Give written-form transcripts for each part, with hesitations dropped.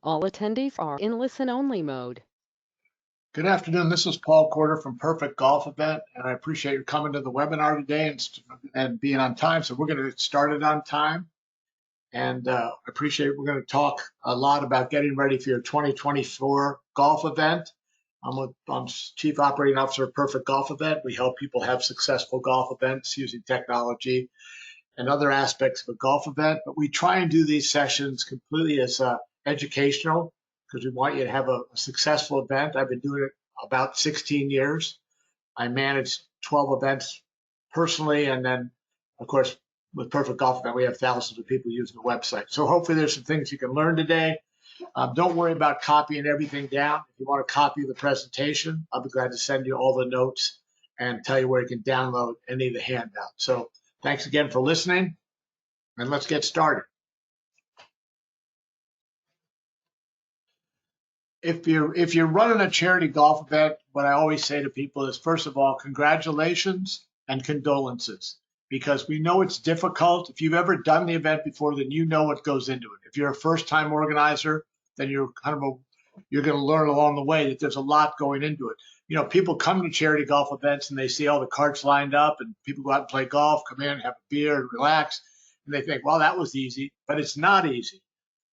All attendees are in listen-only mode. Good afternoon. This is Paul Corder from Perfect Golf Event, and I appreciate you coming to the webinar today and being on time. So we're going to get started on time, and I appreciate we're going to talk a lot about getting ready for your 2024 golf event. I'm Chief Operating Officer of Perfect Golf Event. We help people have successful golf events using technology and other aspects of a golf event, but we try and do these sessions completely as educational because we want you to have a successful event. I've been doing it about 16 years. I manage 12 events personally, and then, of course, with Perfect Golf Event, we have thousands of people using the website. So hopefully there's some things you can learn today. Don't worry about copying everything down. If you want to copy the presentation, I'll be glad to send you all the notes and tell you where you can download any of the handouts. So thanks again for listening, and let's get started. If you're running a charity golf event, what I always say to people is, first of all, congratulations and condolences, because we know it's difficult. If you've ever done the event before, then you know what goes into it. If you're a first-time organizer, then you're going to learn along the way that there's a lot going into it. You know, people come to charity golf events and they see all the carts lined up and people go out and play golf, come in, have a beer and relax, and they think, well, that was easy, but it's not easy.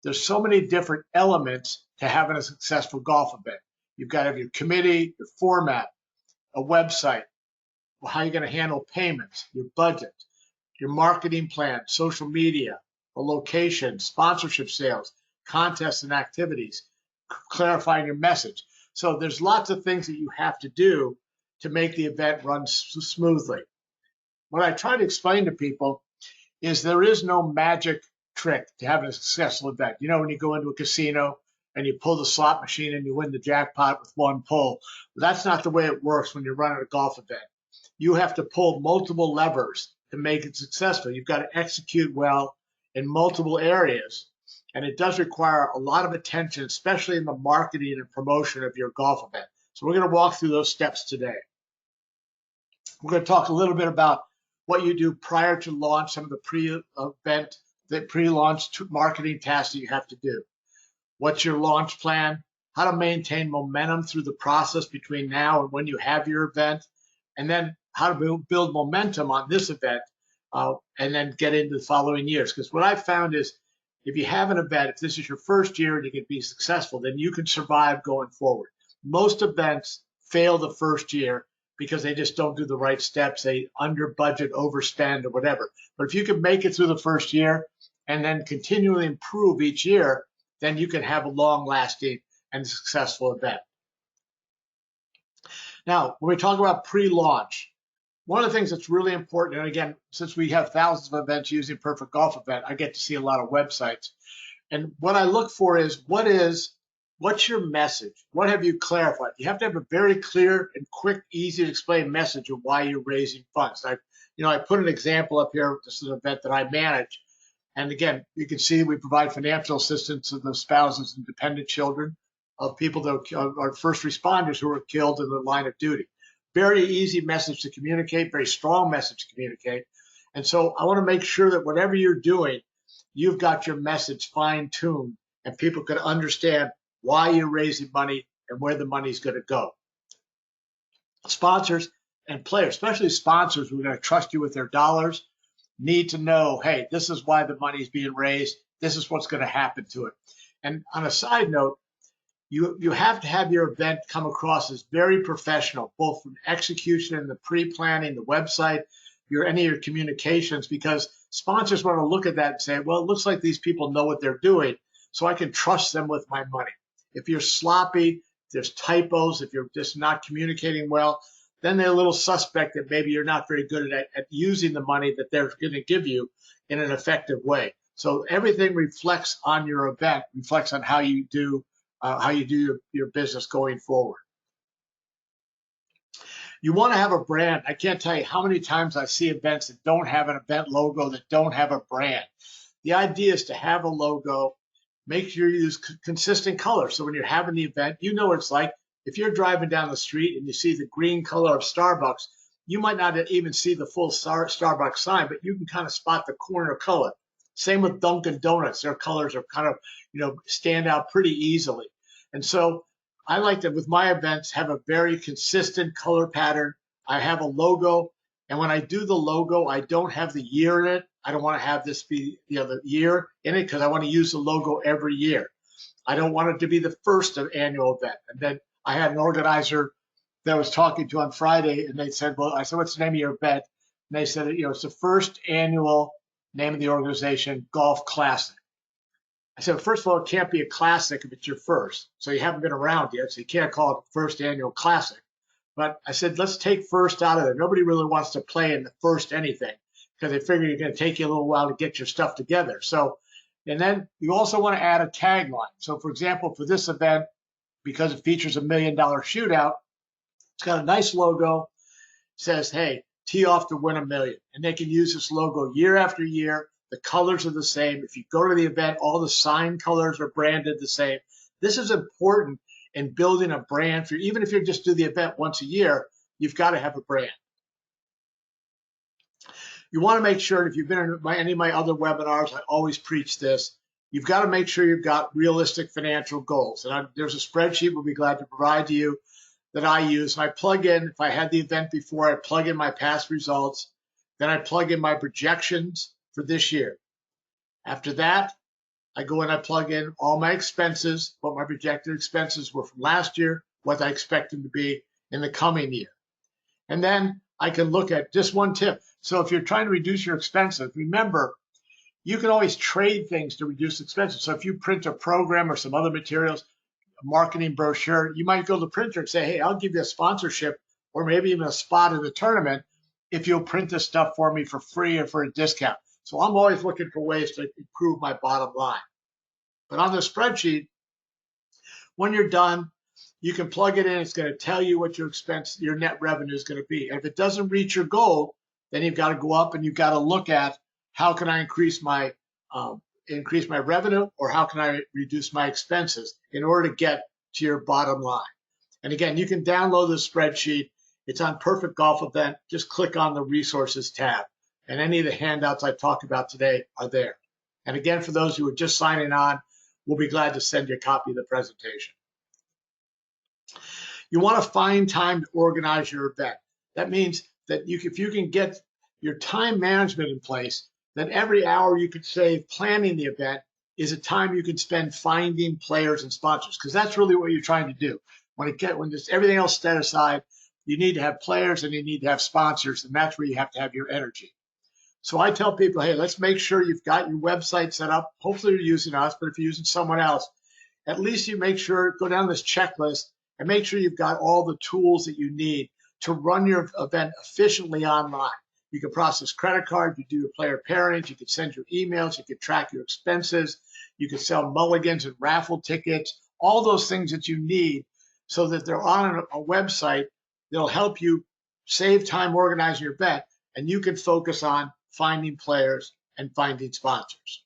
There's so many different elements to having a successful golf event. You've got to have your committee, your format, a website, how you're going to handle payments, your budget, your marketing plan, social media, a location, sponsorship sales, contests and activities, clarifying your message. So there's lots of things that you have to do to make the event run smoothly. What I try to explain to people is there is no magic trick to having a successful event. You know, when you go into a casino and you pull the slot machine and you win the jackpot with one pull, that's not the way it works when you're running a golf event. You have to pull multiple levers to make it successful. You've got to execute well in multiple areas, and it does require a lot of attention, especially in the marketing and promotion of your golf event. So we're going to walk through those steps today. We're going to talk a little bit about what you do prior to launch, some of the pre-event, the pre-launch marketing tasks that you have to do. What's your launch plan? How to maintain momentum through the process between now and when you have your event, and then how to build momentum on this event, and then get into the following years. Because what I've found is if you have an event, if this is your first year and you can be successful, then you can survive going forward. Most events fail the first year because they just don't do the right steps. They under budget, overspend, or whatever. But if you can make it through the first year and then continually improve each year, then you can have a long-lasting and successful event. Now, when we talk about pre-launch, one of the things that's really important, and again, since we have thousands of events using Perfect Golf Event, I get to see a lot of websites. And what I look for is what's your message? What have you clarified? You have to have a very clear and quick, easy to explain message of why you're raising funds. I put an example up here. This is an event that I manage. And again, you can see we provide financial assistance to the spouses and dependent children of people that are first responders who were killed in the line of duty. Very easy message to communicate, very strong message to communicate. And so I want to make sure that whatever you're doing, you've got your message fine-tuned and people can understand why you're raising money and where the money's going to go. Sponsors and players, especially sponsors who are going to trust you with their dollars, need to know, hey, this is why the money is being raised. This is what's going to happen to it. And on a side note, you have to have your event come across as very professional, both from execution and the pre-planning, the website, any of your communications, because sponsors want to look at that and say, well, it looks like these people know what they're doing, so I can trust them with my money. If you're sloppy, if there's typos, if you're just not communicating well, then they're a little suspect that maybe you're not very good at using the money that they're going to give you in an effective way. So everything reflects on your event, reflects on how you do your business going forward. You want to have a brand. I can't tell you how many times I see events that don't have an event logo, that don't have a brand. The idea is to have a logo, make sure you use consistent color. So when you're having the event, you know what it's like. If you're driving down the street and you see the green color of Starbucks, you might not even see the full Starbucks sign, but you can kind of spot the corner color. Same with Dunkin' Donuts. Their colors are kind of, stand out pretty easily. And so I like to, with my events, have a very consistent color pattern. I have a logo. And when I do the logo, I don't have the year in it. I don't want to have this be, the year in it because I want to use the logo every year. I don't want it to be the first annual event. And then I had an organizer that I was talking to on Friday, and they said, well, I said, what's the name of your event? And they said, it's the first annual name of the organization, Golf Classic. I said, first of all, it can't be a classic if it's your first. So you haven't been around yet, so you can't call it the first annual classic. But I said, let's take first out of there. Nobody really wants to play in the first anything because they figure you're going to take you a little while to get your stuff together. So, and then you also want to add a tagline. So for example, for this event, because it features $1 million shootout, it's got a nice logo, says, hey, tee off to win $1 million. And they can use this logo year after year. The colors are the same. If you go to the event, all the sign colors are branded the same. This is important in building a brand for you. Even if you just do the event once a year, you've got to have a brand. You want to make sure, if you've been in any of my other webinars, I always preach this, you've got to make sure you've got realistic financial goals. And there's a spreadsheet we'll be glad to provide to you that I use. I plug in, if I had the event before, I plug in my past results. Then I plug in my projections for this year. After that, I go and I plug in all my expenses, what my projected expenses were from last year, what I expect them to be in the coming year. And then I can look at just one tip. So if you're trying to reduce your expenses, remember, you can always trade things to reduce expenses. So if you print a program or some other materials, a marketing brochure, you might go to the printer and say, hey, I'll give you a sponsorship or maybe even a spot in the tournament if you'll print this stuff for me for free or for a discount. So I'm always looking for ways to improve my bottom line. But on the spreadsheet, when you're done, you can plug it in. It's going to tell you what your net revenue is going to be. And if it doesn't reach your goal, then you've got to go up and you've got to look at how can I increase my revenue, or how can I reduce my expenses in order to get to your bottom line. And again, you can download the spreadsheet. It's on Perfect Golf Event. Just click on the resources tab, and any of the handouts I talked about today are there. And again, for those who are just signing on, we'll be glad to send you a copy of the presentation. You want to find time to organize your event. That means that if you can get your time management in place, then every hour you could save planning the event is a time you can spend finding players and sponsors, because that's really what you're trying to do. When everything else set aside, you need to have players and you need to have sponsors, and that's where you have to have your energy. So I tell people, hey, let's make sure you've got your website set up. Hopefully you're using us, but if you're using someone else, at least you make sure, go down this checklist and make sure you've got all the tools that you need to run your event efficiently online. You can process credit cards, you do your player pairings, you can send your emails, you can track your expenses, you can sell mulligans and raffle tickets, all those things that you need so that they're on a website that'll help you save time organizing your event, and you can focus on finding players and finding sponsors.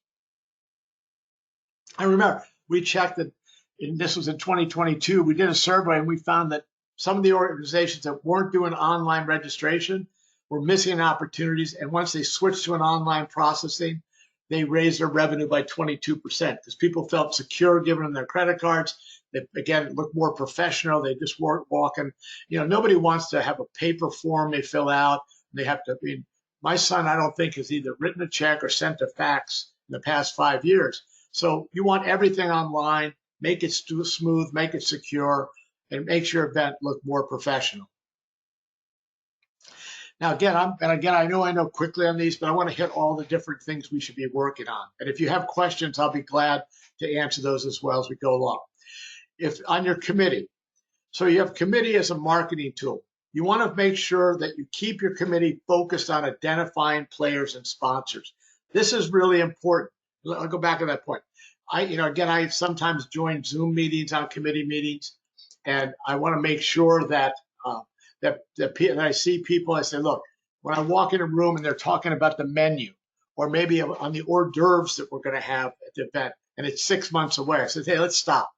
I remember we checked that, and this was in 2022, we did a survey and we found that some of the organizations that weren't doing online registration were missing opportunities. And once they switched to an online processing, they raised their revenue by 22% because people felt secure giving them their credit cards. They, again, looked more professional. They just weren't walking. Nobody wants to have a paper form they fill out. They have to, my son, I don't think, has either written a check or sent a fax in the past 5 years. So you want everything online, make it smooth, make it secure, and make your event look more professional. Now, again, I know quickly on these, but I want to hit all the different things we should be working on. And if you have questions, I'll be glad to answer those as well as we go along. If on your committee, so you have committee as a marketing tool. You want to make sure that you keep your committee focused on identifying players and sponsors. This is really important. I'll go back to that point. I sometimes join Zoom meetings on committee meetings, and I want to make sure that that I see people. I say, look, when I walk in a room and they're talking about the menu, or maybe on the hors d'oeuvres that we're going to have at the event, and it's 6 months away, I said, hey, let's stop.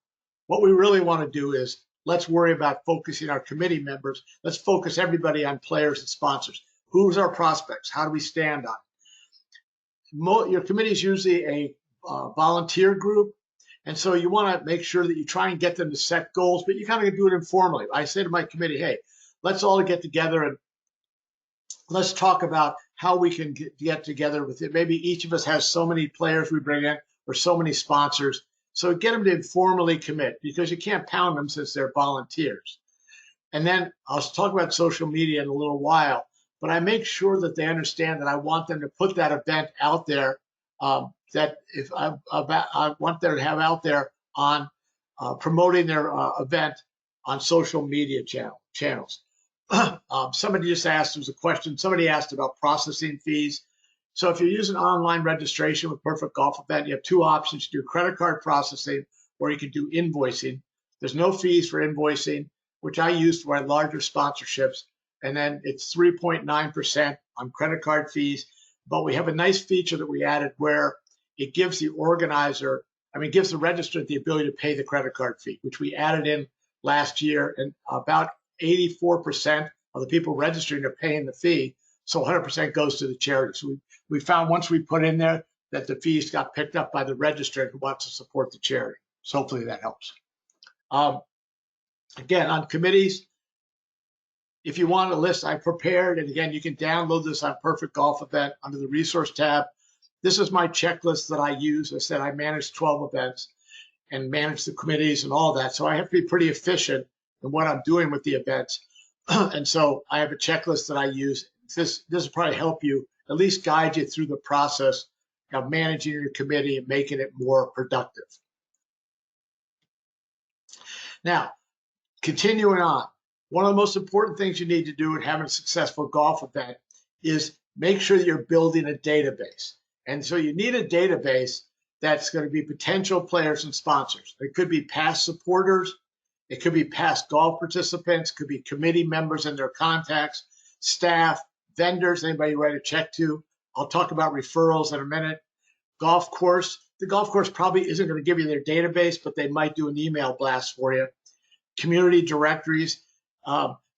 What we really want to do is let's worry about focusing our committee members. Let's focus everybody on players and sponsors. Who's our prospects? How do we stand on it? your committee is usually a volunteer group. And so you want to make sure that you try and get them to set goals, but you kind of do it informally. I say to my committee, hey, let's all get together and let's talk about how we can get together with it. Maybe each of us has so many players we bring in or so many sponsors. So get them to informally commit because you can't pound them since they're volunteers. And then I'll talk about social media in a little while, but I make sure that they understand that I want them to put that event out there. That if I want them to have out there on promoting their event on social media channels. Somebody just asked, there was a question, somebody asked about processing fees. So if you're using online registration with Perfect Golf Event, you have two options. You do credit card processing or you can do invoicing. There's no fees for invoicing, which I use for my larger sponsorships. And then it's 3.9% on credit card fees. But we have a nice feature that we added where it gives the organizer, gives the registrant the ability to pay the credit card fee, which we added in last year. And about 84% of the people registering are paying the fee. So 100% goes to the charity. So we found once we put in there that the fees got picked up by the registrant who wants to support the charity. So hopefully that helps. Again, on committees, if you want a list I prepared, and again, you can download this on Perfect Golf Event under the resource tab. This is my checklist that I use. I said I manage 12 events and manage the committees and all that. So I have to be pretty efficient in what I'm doing with the events. And so I have a checklist that I use. This will probably help you, at least guide you through the process of managing your committee and making it more productive. Now, continuing on, one of the most important things you need to do in having a successful golf event is make sure that you're building a database. And so you need a database that's going to be potential players and sponsors. It could be past supporters. It could be past golf participants. It could be committee members and their contacts, staff, vendors, anybody you write a check to. I'll talk about referrals in a minute. Golf course. The golf course probably isn't going to give you their database, but they might do an email blast for you. Community directories.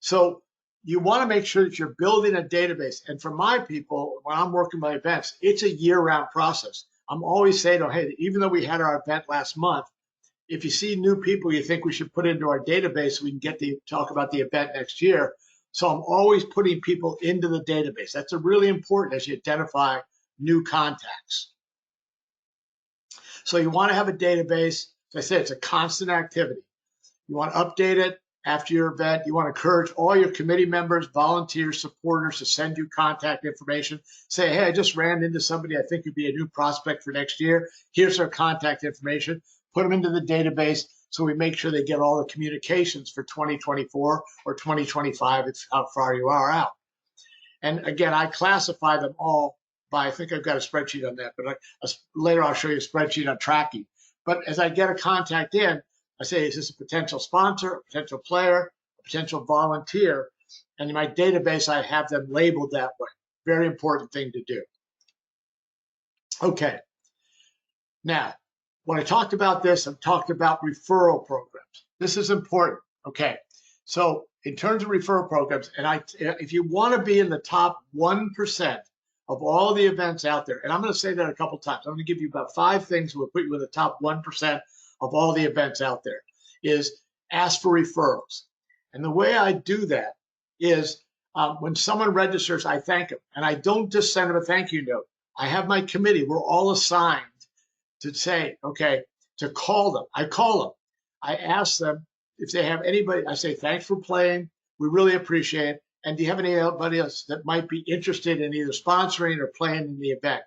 So you want to make sure that you're building a database. And for my people, when I'm working my events, it's a year-round process. I'm always saying, oh, hey, even though we had our event last month, if you see new people you think we should put into our database, we can get to talk about the event next year. So I'm always putting people into the database. That's really important as you identify new contacts. So you want to have a database. As I said, it's a constant activity. You want to update it after your event. You want to encourage all your committee members, volunteers, supporters to send you contact information. Say, hey, I just ran into somebody I think would be a new prospect for next year. Here's their contact information. Put them into the database so we make sure they get all the communications for 2024 or 2025. It's how far you are out. And again, I classify them all by, I think I've got a spreadsheet on that, but later I'll show you a spreadsheet on tracking. But as I get a contact in, I say, is this a potential sponsor, a potential player, a potential volunteer? And in my database, I have them labeled that way. Very important thing to do. Okay. Now, when I talked about this, I've talked about referral programs. This is important. Okay. So in terms of referral programs, and if you want to be in the top 1% of all the events out there, and I'm going to say that a couple times, I'm going to give you about 5 things that will put you in the top 1% of all the events out there, is ask for referrals. And the way I do that is when someone registers, I thank them. And I don't just send them a thank you note. I have my committee. We're all assigned to say, okay, to call them. I call them. I ask them if they have anybody. I say, thanks for playing. We really appreciate it. And do you have anybody else that might be interested in either sponsoring or playing in the event?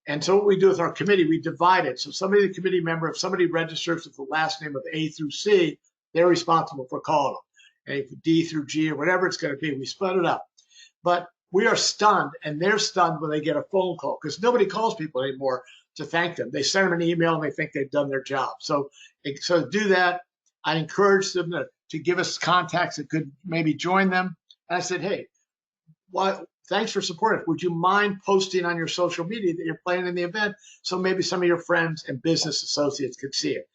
And so what we do with our committee, we divide it. So somebody, the committee member, if somebody registers with the last name of A through C, they're responsible for calling them. And if D through G or whatever it's going to be, we split it up. But we are stunned, and they're stunned when they get a phone call because nobody calls people anymore to thank them. They send them an email and they think they've done their job. So to do that, I encourage them to give us contacts that could maybe join them. And I said, hey, thanks for supporting. Would you mind posting on your social media that you're playing in the event so maybe some of your friends and business associates could see it?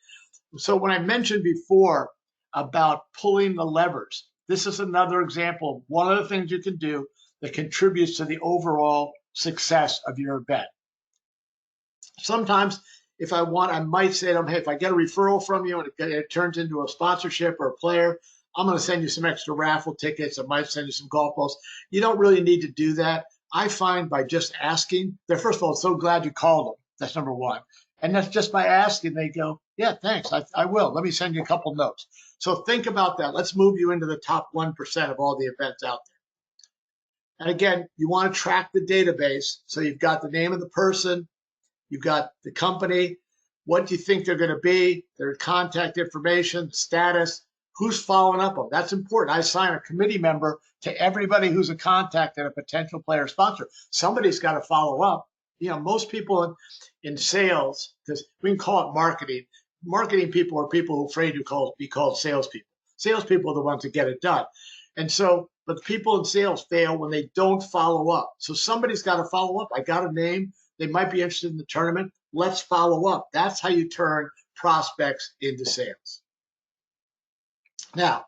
So when I mentioned before about pulling the levers, this is another example of one of the things you can do that contributes to the overall success of your event. Sometimes if I want, I might say to them, hey, if I get a referral from you and it turns into a sponsorship or a player, I'm going to send you some extra raffle tickets. I might send you some golf balls. You don't really need to do that. I find by just asking, they're first of all so glad you called them. That's number one. And that's just by asking, they go, yeah, thanks. I will. Let me send you a couple notes. So think about that. Let's move you into the top 1% of all the events out there. And again, you want to track the database. So you've got the name of the person, you've got the company, what do you think they're going to be, their contact information, status, who's following up on. That's important. I assign a committee member to everybody who's a contact and a potential player sponsor. Somebody's got to follow up. Most people in sales, because we can call it marketing. Marketing people are people who are afraid to be called salespeople. Salespeople are the ones that get it done. And so, but people in sales fail when they don't follow up. So somebody's got to follow up. I got a name. They might be interested in the tournament. Let's follow up. That's how you turn prospects into sales. Now,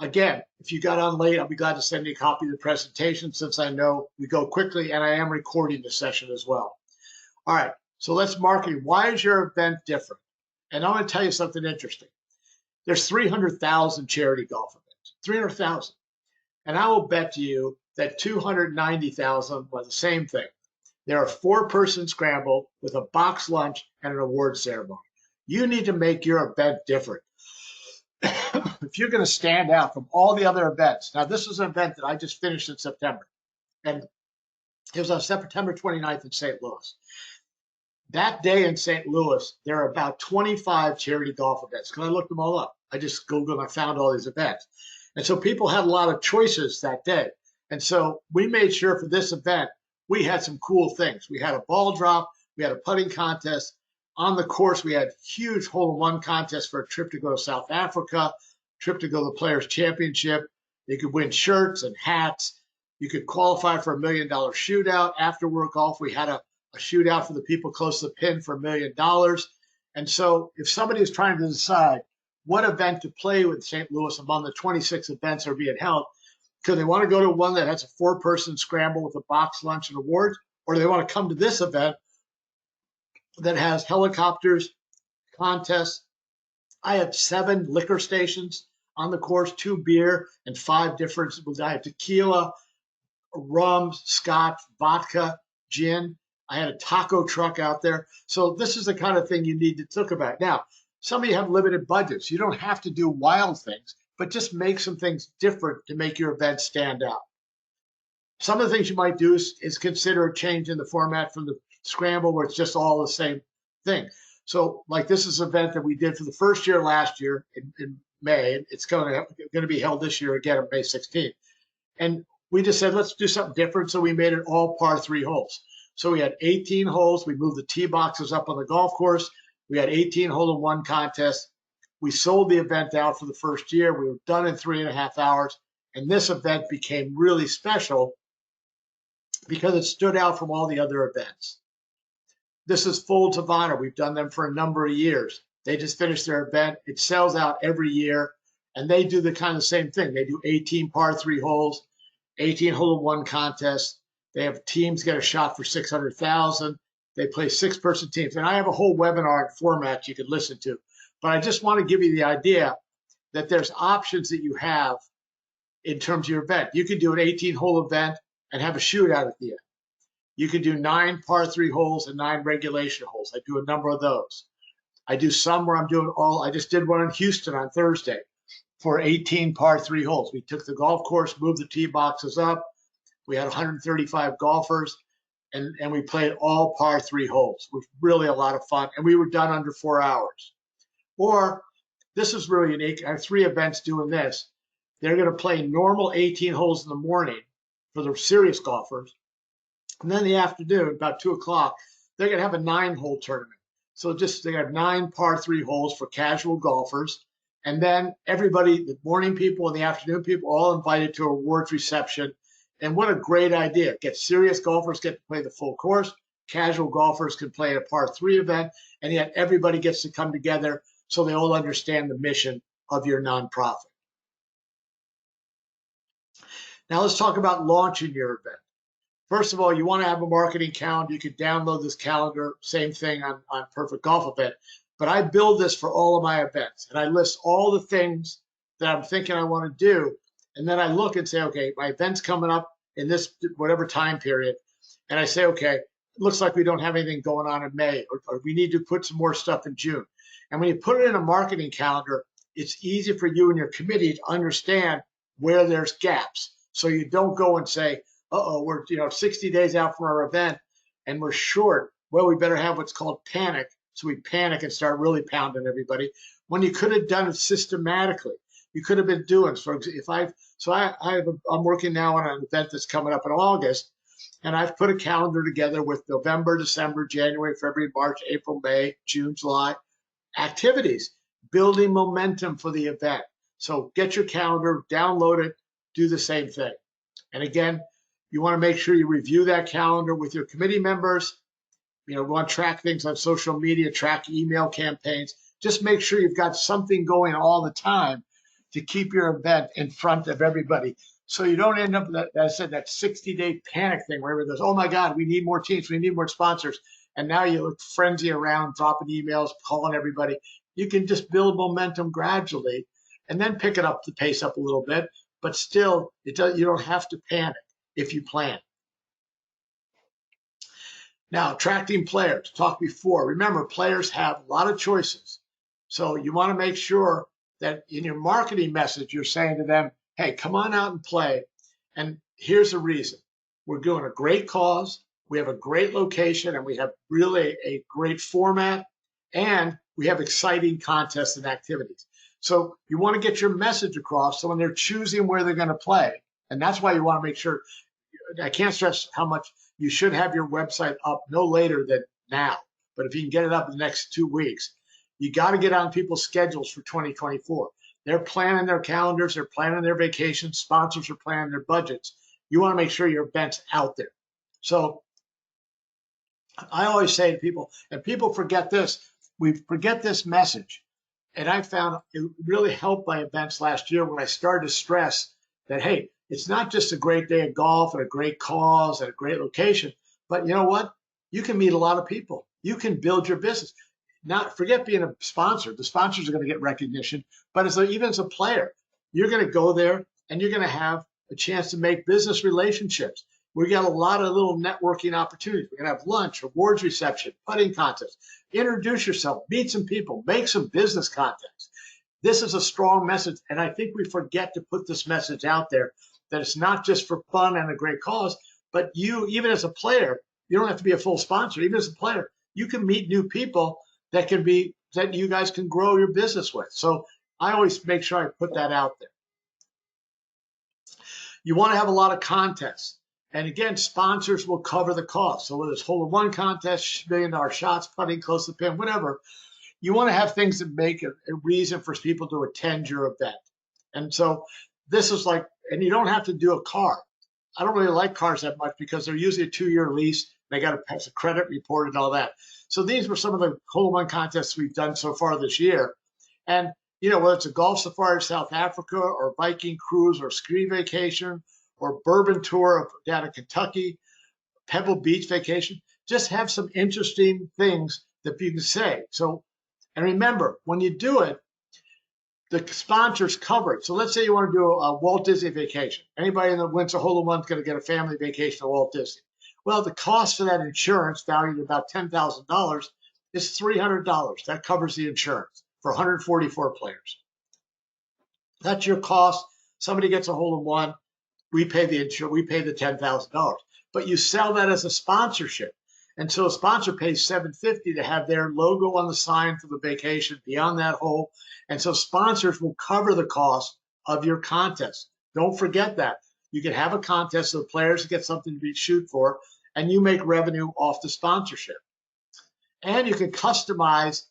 again, if you got on late, I'll be glad to send you a copy of the presentation since I know we go quickly and I am recording the session as well. All right, so let's market. Why is your event different? And I'm going to tell you something interesting. There's 300,000 charity golf events, 300,000. And I will bet you that 290,000 was the same thing. They're a 4-person scramble with a box lunch and an award ceremony. You need to make your event different. If you're going to stand out from all the other events. Now, this is an event that I just finished in September. And it was on September 29th in St. Louis. That day in St. Louis, there are about 25 charity golf events. Because I looked them all up. I just Googled and I found all these events. And so people had a lot of choices that day. And so we made sure for this event, we had some cool things. We had a ball drop. We had a putting contest. On the course, we had huge hole-in-one contests for a trip to go to South Africa, trip to go to the Players' Championship. You could win shirts and hats. You could qualify for $1 million shootout. After work golf, we had a shootout for the people close to the pin for $1 million. And so if somebody is trying to decide what event to play with St. Louis among the 26 events that are being held, because they want to go to one that has a 4-person scramble with a box lunch and awards, or they want to come to this event that has helicopters, contests. I had 7 liquor stations on the course, 2 beer and 5 different. I had tequila, rum, scotch, vodka, gin. I had a taco truck out there. So this is the kind of thing you need to think about. Now, some of you have limited budgets. You don't have to do wild things, but just make some things different to make your event stand out. Some of the things you might do is consider a change in the format from the scramble where it's just all the same thing. So like this is an event that we did for the first year last year in May. It's going to be held this year again on May 16th. And we just said, let's do something different. So we made it all par 3 holes. So we had 18 holes. We moved the tee boxes up on the golf course. We had 18 hole-in-one contests. We sold the event out for the first year. We were done in 3.5 hours. And this event became really special because it stood out from all the other events. This is Folds of Honor. We've done them for a number of years. They just finished their event. It sells out every year. And they do the kind of same thing. They do 18 par 3 holes, 18 hole-in-one contests. They have teams get a shot for 600,000. They play 6-person teams. And I have a whole webinar format you could listen to. But I just want to give you the idea that there's options that you have in terms of your event. You could do an 18-hole event and have a shootout at the end. You could do 9 par 3 holes and 9 regulation holes. I do a number of those. I do some where I'm doing I just did one in Houston on Thursday for 18 par 3 holes. We took the golf course, moved the tee boxes up. We had 135 golfers, and we played all par 3 holes. It was really a lot of fun, and we were done under 4 hours. Or this is really unique. I have 3 events doing this. They're going to play normal 18 holes in the morning for the serious golfers. And then in the afternoon, about 2 o'clock, they're going to have a 9-hole tournament. So they have 9 par 3 holes for casual golfers. And then everybody, the morning people and the afternoon people, all invited to a awards reception. And what a great idea. Serious golfers get to play the full course. Casual golfers can play a par 3 event. And yet everybody gets to come together so they all understand the mission of your nonprofit. Now let's talk about launching your event. First of all, you want to have a marketing calendar. You could download this calendar, same thing on Perfect Golf Event. But I build this for all of my events, and I list all the things that I'm thinking I want to do. And then I look and say, okay, my event's coming up in this whatever time period. And I say, okay, it looks like we don't have anything going on in May, or we need to put some more stuff in June. And when you put it in a marketing calendar, it's easy for you and your committee to understand where there's gaps. So you don't go and say, uh-oh, we're 60 days out from our event and we're short. Well, we better have what's called panic. So we panic and start really pounding everybody when you could have done it systematically. You could have been doing, so if I'm working now on an event that's coming up in August, and I've put a calendar together with November, December, January, February, March, April, May, June, July activities, building momentum for the event. So get your calendar, download it, do the same thing. And again, you want to make sure you review that calendar with your committee members. We want to track things on social media, track email campaigns. Just make sure you've got something going all the time to keep your event in front of everybody. So you don't end up, that 60-day panic thing where everybody goes, oh my God, we need more teams, we need more sponsors. And now you look frenzy around, dropping emails, calling everybody. You can just build momentum gradually and then pick it up, the pace up a little bit. But still, you don't have to panic if you plan. Now, attracting players, talked before. Remember, players have a lot of choices. So you want to make sure that in your marketing message, you're saying to them, hey, come on out and play. And here's the reason. We're doing a great cause. We have a great location, and we have really a great format, and we have exciting contests and activities. So you want to get your message across so when they're choosing where they're going to play, and that's why you want to make sure, I can't stress how much you should have your website up no later than now. But if you can get it up in the next 2 weeks, you got to get on people's schedules for 2024. They're planning their calendars, they're planning their vacations, sponsors are planning their budgets. You want to make sure your event's out there. So I always say to people, and people forget this, we forget this message. And I found it really helped my events last year when I started to stress that, hey, it's not just a great day of golf and a great cause and a great location, but you know what? You can meet a lot of people. You can build your business. Not forget being a sponsor. The sponsors are going to get recognition, but even as a player, you're going to go there and you're going to have a chance to make business relationships. We got a lot of little networking opportunities. We're going to have lunch, awards reception, putting contest. Introduce yourself, meet some people, make some business contacts. This is a strong message, and I think we forget to put this message out there that it's not just for fun and a great cause, but you, even as a player, you don't have to be a full sponsor. Even as a player, you can meet new people that you guys can grow your business with. So I always make sure I put that out there. You want to have a lot of contests. And again, sponsors will cover the cost. So whether it's hole-in-one contest, million-dollar shots, putting close to the pin, whatever, you want to have things that make a reason for people to attend your event. And so this is like, and you don't have to do a car. I don't really like cars that much because they're usually a 2-year lease. They got to pass a credit report and all that. So these were some of the hole-in-one contests we've done so far this year. And, whether it's a golf safari to South Africa or Viking cruise or ski vacation or bourbon tour down in Kentucky, Pebble Beach vacation, just have some interesting things that you can say. So, and remember, when you do it, the sponsors cover it. So let's say you want to do a Walt Disney vacation. Anybody that wins a hole-in-one is going to get a family vacation to Walt Disney. Well, the cost for that insurance, valued at about $10,000, is $300. That covers the insurance for 144 players. That's your cost. Somebody gets a hole-in-one. We pay the $10,000. But you sell that as a sponsorship. And so a sponsor pays $750 to have their logo on the sign for the vacation beyond that hole. And so sponsors will cover the cost of your contest. Don't forget that. You can have a contest so the players get something to shoot for, and you make revenue off the sponsorship. And you can customize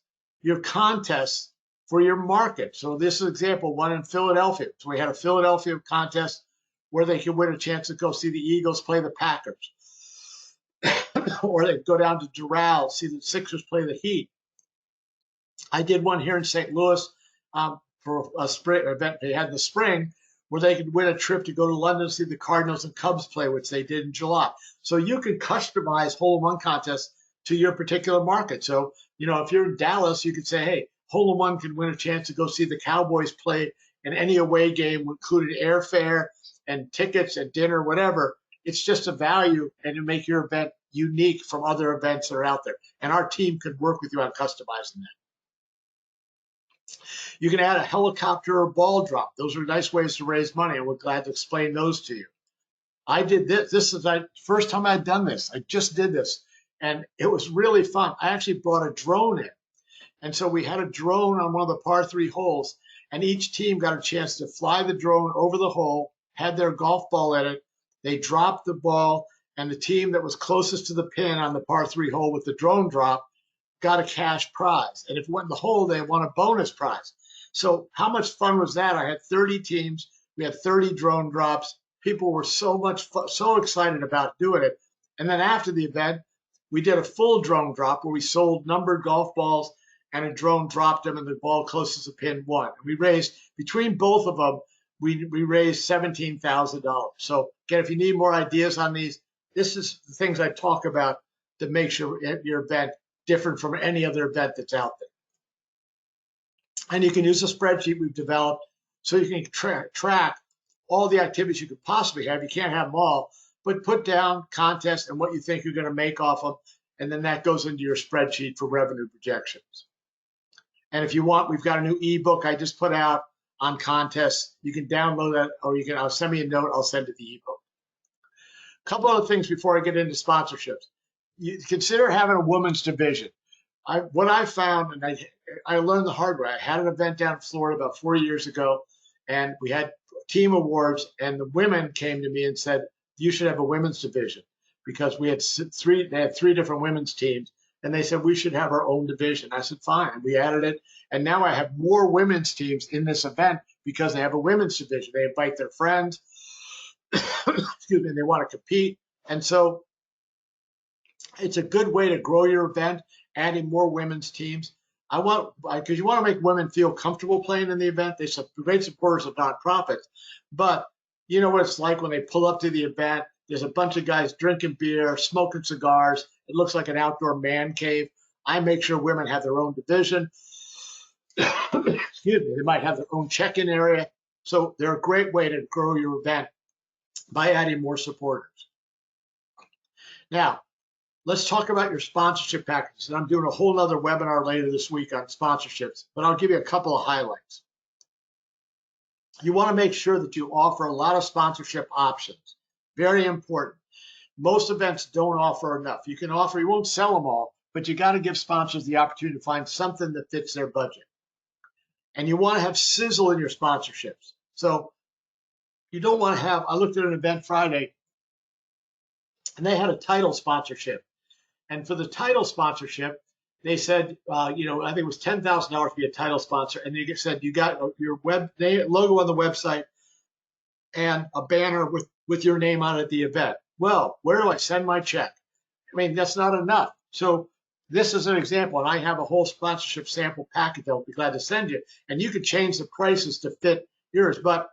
your contests for your market. So this is an example, one in Philadelphia. So we had a Philadelphia contest where they could win a chance to go see the Eagles play the Packers. Or they go down to Doral, see the Sixers play the Heat. I did one here in St. Louis for a spring event they had in the spring where they could win a trip to go to London to see the Cardinals and Cubs play, which they did in July. So you can customize hole-in-one contests to your particular market. So, if you're in Dallas, you could say, hey, hole-in-one can win a chance to go see the Cowboys play in any away game, including airfare and tickets and dinner, whatever. It's just a value, and to make your event unique from other events that are out there. And our team could work with you on customizing that. You can add a helicopter or ball drop. Those are nice ways to raise money, and we're glad to explain those to you. I did this. This is the first time I'd done this. I just did this, and it was really fun. I actually brought a drone in. And so we had a drone on one of the par 3 holes, and each team got a chance to fly the drone over the hole, had their golf ball in it. They dropped the ball, and the team that was closest to the pin on the par 3 hole with the drone drop got a cash prize. And if it went in the hole, they won a bonus prize. So how much fun was that? I had 30 teams. We had 30 drone drops. People were so excited about doing it. And then after the event, we did a full drone drop where we sold numbered golf balls, and a drone dropped them, and the ball closest to the pin won. We raised, between both of them, we raised $17,000. So again, if you need more ideas on these, this is the things I talk about that makes your event different from any other event that's out there. And you can use a spreadsheet we've developed so you can track all the activities you could possibly have. You can't have them all, but put down contests and what you think you're going to make off them, and then that goes into your spreadsheet for revenue projections. And if you want, we've got a new ebook I just put out on contests. You can download that, or you can send me a note. I'll send it the ebook. A couple other things before I get into sponsorships. You consider having a women's division. What I found, and I learned the hard way. I had an event down in Florida about 4 years ago, and we had team awards, and the women came to me and said, you should have a women's division, because they had three different women's teams, and they said we should have our own division. I said, fine. We added it, and now I have more women's teams in this event because they have a women's division. They invite their friends, excuse me, and they want to compete. And so it's a good way to grow your event, adding more women's teams. Because you want to make women feel comfortable playing in the event. They're great supporters of nonprofits, but you know what it's like when they pull up to the event. There's a bunch of guys drinking beer, smoking cigars. It looks like an outdoor man cave. I make sure women have their own division. Excuse me. They might have their own check-in area. So they're a great way to grow your event by adding more supporters. Now, let's talk about your sponsorship packages. And I'm doing a whole nother webinar later this week on sponsorships, but I'll give you a couple of highlights. You want to make sure that you offer a lot of sponsorship options. Very important. Most events don't offer enough. You won't sell them all, but you got to give sponsors the opportunity to find something that fits their budget. And you want to have sizzle in your sponsorships. So you don't want to have, I looked at an event Friday, and they had a title sponsorship. And for the title sponsorship, they said, I think it was $10,000 to be a title sponsor. And they said, you got your logo on the website and a banner with your name on it at the event. Well, where do I send my check? I mean, that's not enough. So this is an example, and I have a whole sponsorship sample package I'll be glad to send you. And you can change the prices to fit yours, but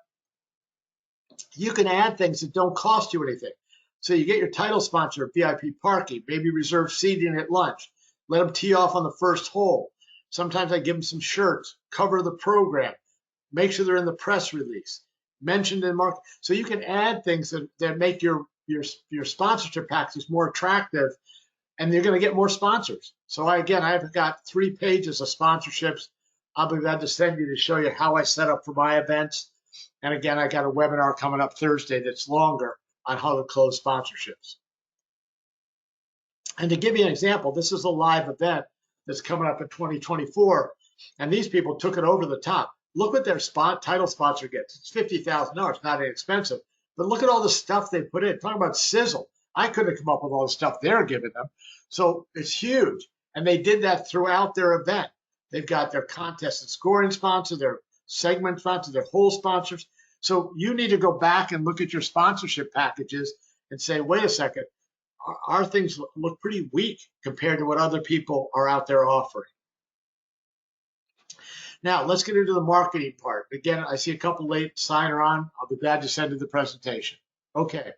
you can add things that don't cost you anything. So you get your title sponsor, VIP parking, maybe reserve seating at lunch. Let them tee off on the first hole. Sometimes I give them some shirts, cover the program, make sure they're in the press release, mentioned in market. So you can add things that make your sponsorship packages more attractive, and you're going to get more sponsors. So I've got 3 pages of sponsorships. I'll be glad to send you to show you how I set up for my events. And again, I got a webinar coming up Thursday that's longer on how to close sponsorships. And to give you an example, this is a live event that's coming up in 2024, and these people took it over the top. Look what their title sponsor gets. It's $50,000, not inexpensive, but look at all the stuff they put in. Talk about sizzle. I couldn't come up with all the stuff they're giving them. So it's huge, and they did that throughout their event. They've got their contest and scoring sponsor, their segment sponsor, their whole sponsors. So you need to go back and look at your sponsorship packages and say, wait a second, our things look pretty weak compared to what other people are out there offering. Now, let's get into the marketing part. Again, I see a couple late signer on. I'll be glad to send you the presentation. Okay.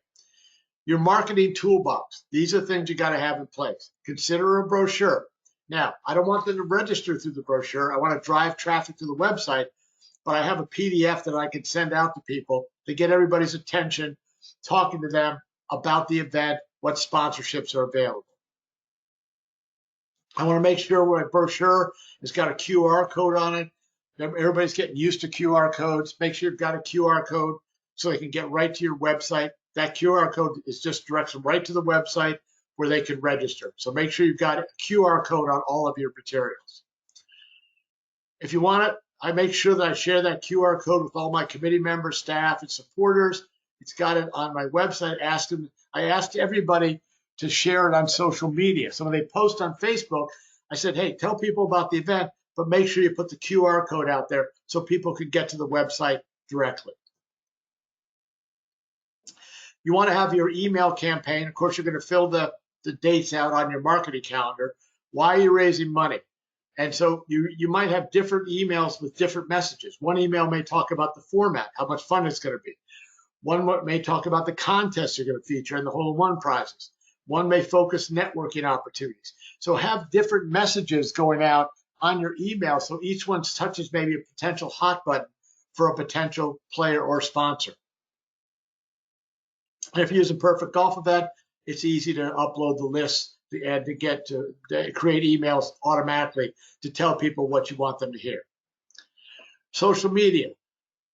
Your marketing toolbox. These are things you got to have in place. Consider a brochure. Now, I don't want them to register through the brochure. I want to drive traffic to the website, but I have a PDF that I can send out to people to get everybody's attention, talking to them about the event, what sponsorships are available. I want to make sure my brochure has got a QR code on it. Everybody's getting used to QR codes. Make sure you've got a QR code so they can get right to your website. That QR code is just directs them right to the website where they can register. So make sure you've got a QR code on all of your materials. If you want it, I make sure that I share that QR code with all my committee members, staff, and supporters. It's got it on my website. I asked everybody to share it on social media. So when they post on Facebook, I said, hey, tell people about the event, but make sure you put the QR code out there so people can get to the website directly. You want to have your email campaign. Of course, you're going to fill the dates out on your marketing calendar. Why are you raising money? And so you might have different emails with different messages. One email may talk about the format, how much fun it's going to be. One may talk about the contests you're going to feature and the hole-in-one prizes. One may focus networking opportunities. So have different messages going out on your email so each one touches maybe a potential hot button for a potential player or sponsor. And if you use a perfect golf event, it's easy to upload the list and to get to create emails automatically to tell people what you want them to hear. Social media.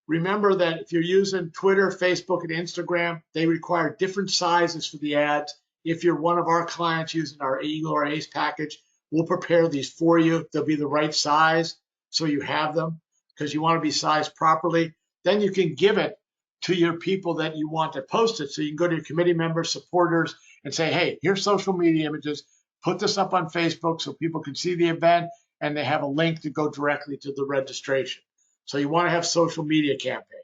Remember that if you're using Twitter, Facebook, and Instagram, they require different sizes for the ads. If you're one of our clients using our Eagle or Ace package, we'll prepare these for you. They'll be the right size so you have them because you want to be sized properly. Then you can give it to your people that you want to post it. So you can go to your committee members, supporters, and say, hey, here's social media images. Put this up on Facebook so people can see the event and they have a link to go directly to the registration. So you want to have social media campaign.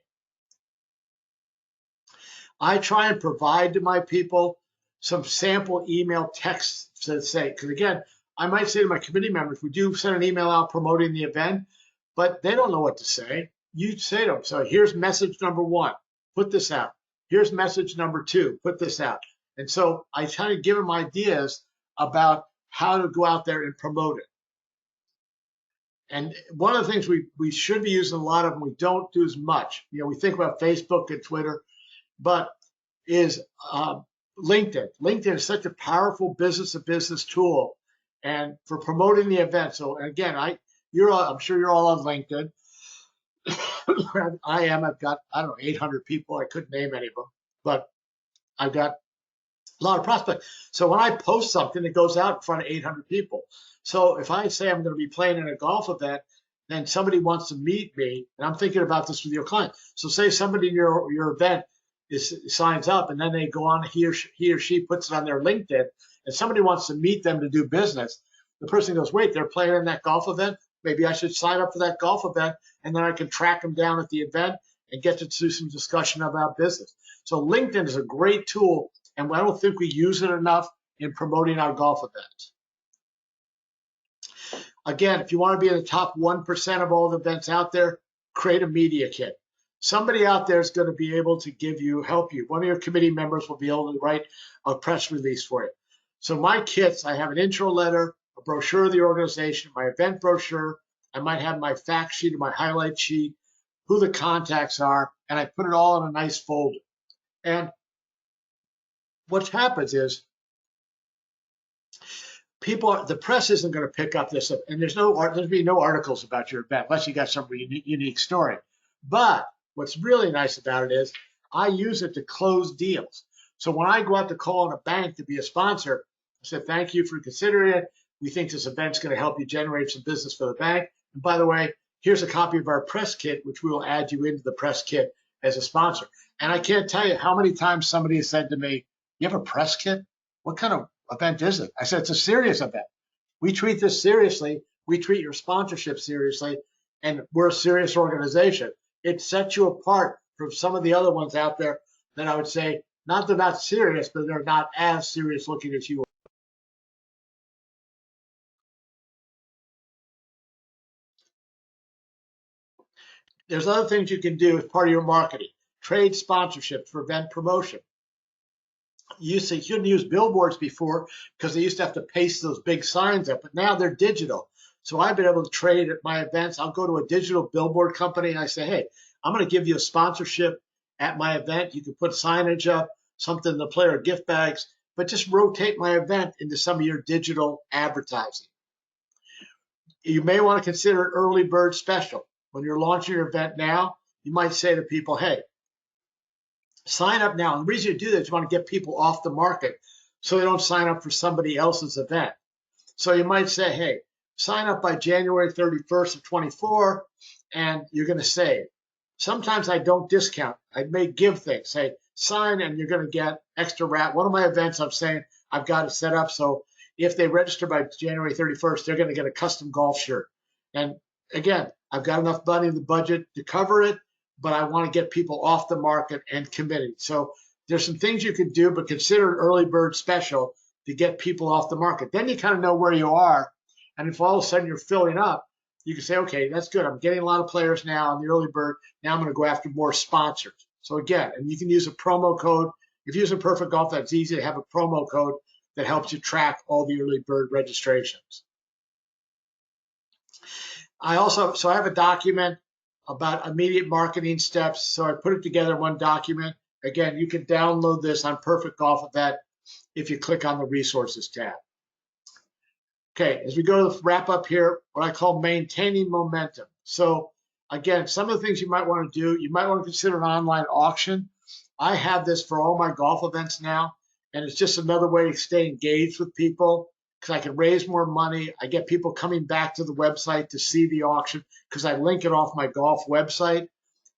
I try and provide to my people some sample email texts to say, because again, I might say to my committee members, we do send an email out promoting the event, but they don't know what to say. You say to them, so here's message number 1, put this out. Here's message number 2, put this out. And so I try to give them ideas about how to go out there and promote it. And one of the things we should be using a lot of, and we don't do as much, we think about Facebook and Twitter, but is LinkedIn. LinkedIn is such a powerful business-to-business tool, and for promoting the event. So again, I'm sure you're all on LinkedIn. I am. I've got 800 people. I couldn't name any of them, but I've got a lot of prospects. So when I post something, it goes out in front of 800 people. So if I say I'm going to be playing in a golf event, then somebody wants to meet me, and I'm thinking about this with your client. So say somebody in your event signs up, and then they go on, he or she puts it on their LinkedIn, and somebody wants to meet them to do business. The person goes, wait, they're playing in that golf event? Maybe I should sign up for that golf event, and then I can track them down at the event and get to do some discussion about business. So LinkedIn is a great tool, and I don't think we use it enough in promoting our golf events. Again, if you want to be in the top 1% of all the events out there, create a media kit. Somebody out there is going to be able to help you. One of your committee members will be able to write a press release for you. So my kits, I have an intro letter, a brochure of the organization, my event brochure. I might have my fact sheet or my highlight sheet, who the contacts are, and I put it all in a nice folder. And what happens is the press isn't going to pick up this, and there's going to be no articles about your event unless you got some unique story. But what's really nice about it is I use it to close deals. So when I go out to call on a bank to be a sponsor, I said, thank you for considering it. We think this event's going to help you generate some business for the bank. And by the way, here's a copy of our press kit, which we will add you into the press kit as a sponsor. And I can't tell you how many times somebody has said to me, you have a press kit? What kind of event is it? I said, it's a serious event. We treat this seriously. We treat your sponsorship seriously, and we're a serious organization. It sets you apart from some of the other ones out there that I would say, not they're not serious, but they're not as serious looking as you are. There's other things you can do as part of your marketing. Trade sponsorships for event promotion. You couldn't use billboards before because they used to have to paste those big signs up, but now they're digital. So I've been able to trade at my events. I'll go to a digital billboard company and I say, hey, I'm going to give you a sponsorship at my event. You can put signage up, something in the player gift bags, but just rotate my event into some of your digital advertising. You may want to consider an early bird special. When you're launching your event now, you might say to people, hey, sign up now. And the reason you do that is you want to get people off the market so they don't sign up for somebody else's event. So you might say, hey, sign up by January 31st of 24 and you're going to save. Sometimes I don't discount. I may give things. Say, sign and you're going to get extra wrap. One of my events, I'm saying I've got it set up so if they register by January 31st, they're going to get a custom golf shirt. And again, I've got enough money in the budget to cover it, but I want to get people off the market and committed. So there's some things you could do, but consider an early bird special to get people off the market. Then you kind of know where you are. And if all of a sudden you're filling up, you can say, okay, that's good. I'm getting a lot of players now on the early bird. Now I'm going to go after more sponsors. So again, and you can use a promo code. If you're using Perfect Golf, that's easy to have a promo code that helps you track all the early bird registrations. I have a document about immediate marketing steps. So I put it together in one document. Again, you can download this on Perfect Golf Event if you click on the resources tab. Okay, as we go to the wrap up here, what I call maintaining momentum. So again, some of the things you might want to do, you might want to consider an online auction. I have this for all my golf events now, and it's just another way to stay engaged with people because I can raise more money. I get people coming back to the website to see the auction because I link it off my golf website,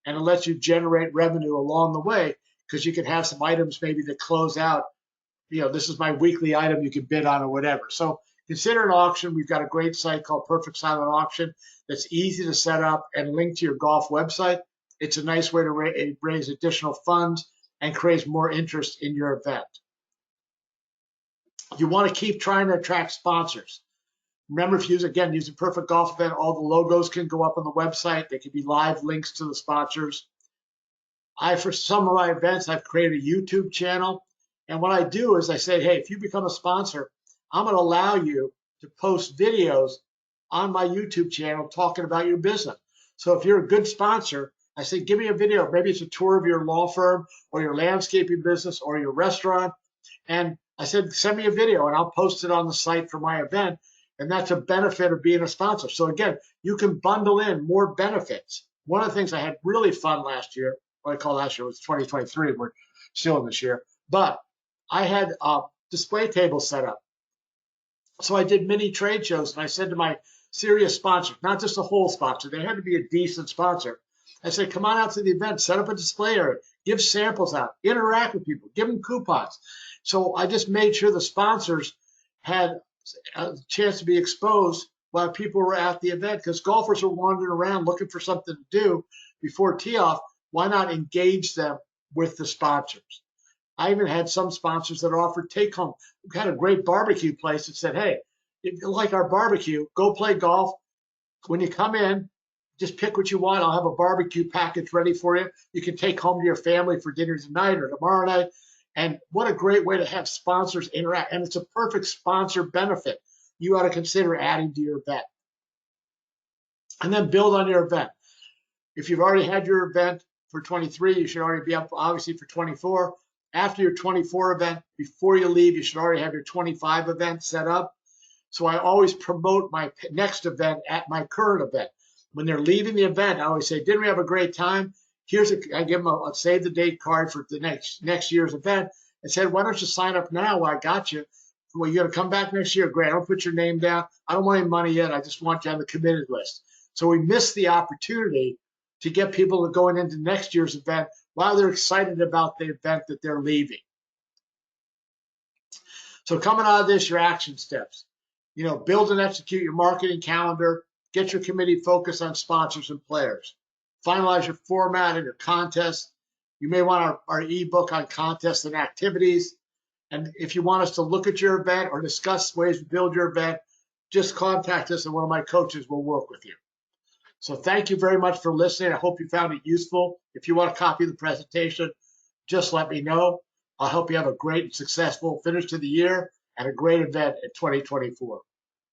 and it lets you generate revenue along the way because you can have some items maybe that close out. This is my weekly item you can bid on or whatever. So consider an auction. We've got a great site called Perfect Silent Auction that's easy to set up and link to your golf website. It's a nice way to raise additional funds and create more interest in your event. You want to keep trying to attract sponsors. Remember, if you use a Perfect Golf Event, all the logos can go up on the website. They can be live links to the sponsors. For some of my events, I've created a YouTube channel. And what I do is I say, hey, if you become a sponsor, I'm going to allow you to post videos on my YouTube channel talking about your business. So if you're a good sponsor, I say, give me a video. Maybe it's a tour of your law firm or your landscaping business or your restaurant. And I said, send me a video and I'll post it on the site for my event. And that's a benefit of being a sponsor. So again, you can bundle in more benefits. One of the things I had really fun last year, what I call last year was 2023. We're still in this year, but I had a display table set up. So I did mini trade shows and I said to my serious sponsor, not just a whole sponsor, they had to be a decent sponsor. I said, come on out to the event, set up a display area, give samples out, interact with people, give them coupons. So I just made sure the sponsors had a chance to be exposed while people were at the event because golfers are wandering around looking for something to do before tee off. Why not engage them with the sponsors? I even had some sponsors that offered take home. We had a great barbecue place that said, hey, if you like our barbecue, go play golf. When you come in, just pick what you want. I'll have a barbecue package ready for you. You can take home to your family for dinner tonight or tomorrow night. And what a great way to have sponsors interact. And it's a perfect sponsor benefit you ought to consider adding to your event. And then build on your event. If you've already had your event for 23, you should already be up, obviously, for 24. After your 24 event, before you leave, you should already have your 25 event set up. So I always promote my next event at my current event. When they're leaving the event, I always say, didn't we have a great time? I give them a save the date card for the next year's event and said, why don't you sign up now while I got you? Well, you're going to come back next year. Great. I don't put your name down. I don't want any money yet. I just want you on the committed list. So we missed the opportunity to get people going into next year's event while they're excited about the event that they're leaving. So coming out of this, your action steps. Build and execute your marketing calendar. Get your committee focused on sponsors and players. Finalize your format and your contest. You may want our ebook on contests and activities. And if you want us to look at your event or discuss ways to build your event, just contact us and one of my coaches will work with you. So thank you very much for listening. I hope you found it useful. If you want a copy of the presentation, just let me know. I'll help you have a great and successful finish to the year and a great event in 2024.